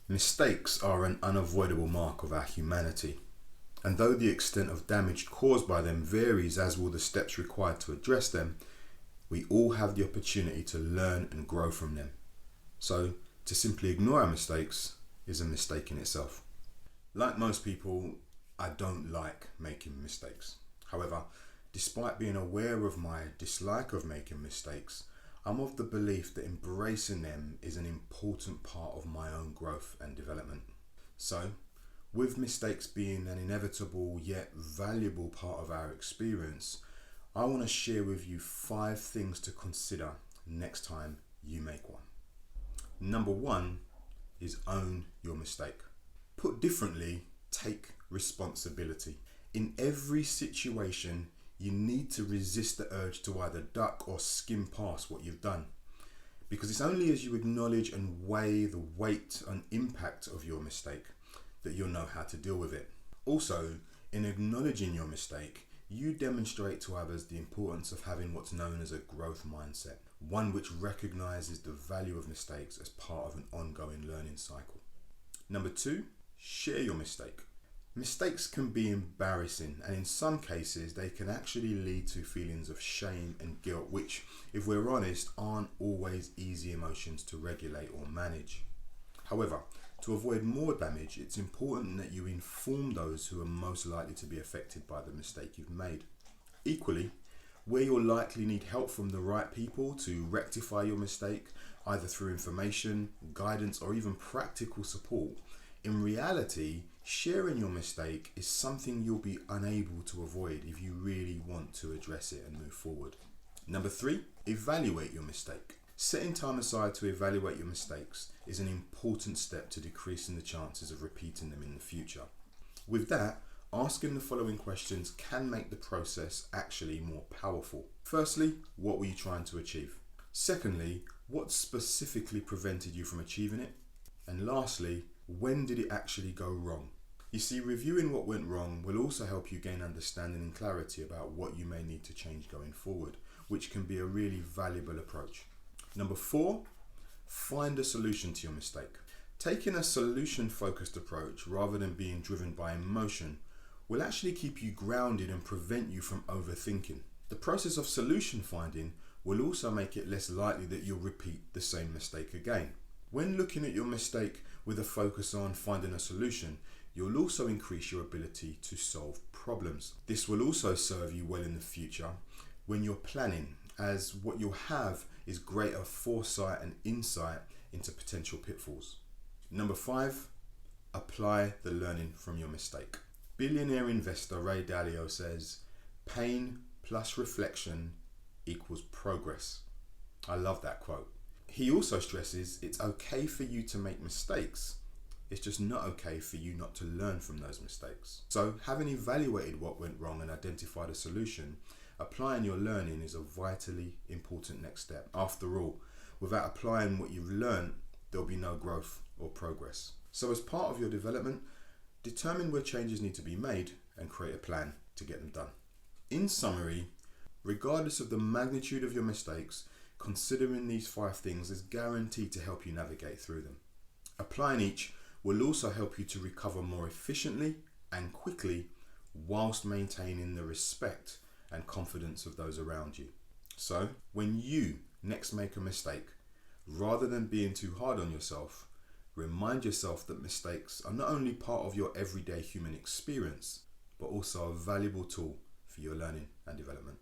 Mistakes are an unavoidable mark of our humanity, and though the extent of damage caused by them varies, as will the steps required to address them, we all have the opportunity to learn and grow from them. So, to simply ignore our mistakes is a mistake in itself. Like most people, I don't like making mistakes. However, despite being aware of my dislike of making mistakes, I'm of the belief that embracing them is an important part of my own growth and development. So, with mistakes being an inevitable yet valuable part of our experience, I want to share with you 5 things to consider next time you make one. Number 1 is own your mistake. Put differently, take responsibility. In every situation, you need to resist the urge to either duck or skim past what you've done. Because it's only as you acknowledge and weigh the weight and impact of your mistake that you'll know how to deal with it. Also, in acknowledging your mistake, you demonstrate to others the importance of having what's known as a growth mindset, one which recognizes the value of mistakes as part of an ongoing learning cycle. Number 2, share your mistake. Mistakes can be embarrassing, and in some cases they can actually lead to feelings of shame and guilt, which, if we're honest, aren't always easy emotions to regulate or manage. However, to avoid more damage, it's important that you inform those who are most likely to be affected by the mistake you've made. Equally, where you'll likely need help from the right people to rectify your mistake, either through information, guidance, or even practical support, in reality, sharing your mistake is something you'll be unable to avoid if you really want to address it and move forward. Number 3, evaluate your mistake. Setting time aside to evaluate your mistakes is an important step to decreasing the chances of repeating them in the future. With that, asking the following questions can make the process actually more powerful. Firstly, what were you trying to achieve? Secondly, what specifically prevented you from achieving it? And lastly, when did it actually go wrong? You see, reviewing what went wrong will also help you gain understanding and clarity about what you may need to change going forward, which can be a really valuable approach. Number 4, find a solution to your mistake. Taking a solution-focused approach rather than being driven by emotion will actually keep you grounded and prevent you from overthinking. The process of solution finding will also make it less likely that you'll repeat the same mistake again. When looking at your mistake with a focus on finding a solution, you'll also increase your ability to solve problems. This will also serve you well in the future when you're planning, as what you'll have is greater foresight and insight into potential pitfalls. Number 5, apply the learning from your mistake. Billionaire investor Ray Dalio says, "Pain plus reflection equals progress." I love that quote. He also stresses it's okay for you to make mistakes. It's just not okay for you not to learn from those mistakes. So, having evaluated what went wrong and identified a solution, applying your learning is a vitally important next step. After all, without applying what you've learned, there'll be no growth or progress. So, as part of your development, determine where changes need to be made and create a plan to get them done. In summary, regardless of the magnitude of your mistakes, considering these 5 things is guaranteed to help you navigate through them. Applying each will also help you to recover more efficiently and quickly whilst maintaining the respect and confidence of those around you. So, when you next make a mistake, rather than being too hard on yourself, remind yourself that mistakes are not only part of your everyday human experience, but also a valuable tool for your learning and development.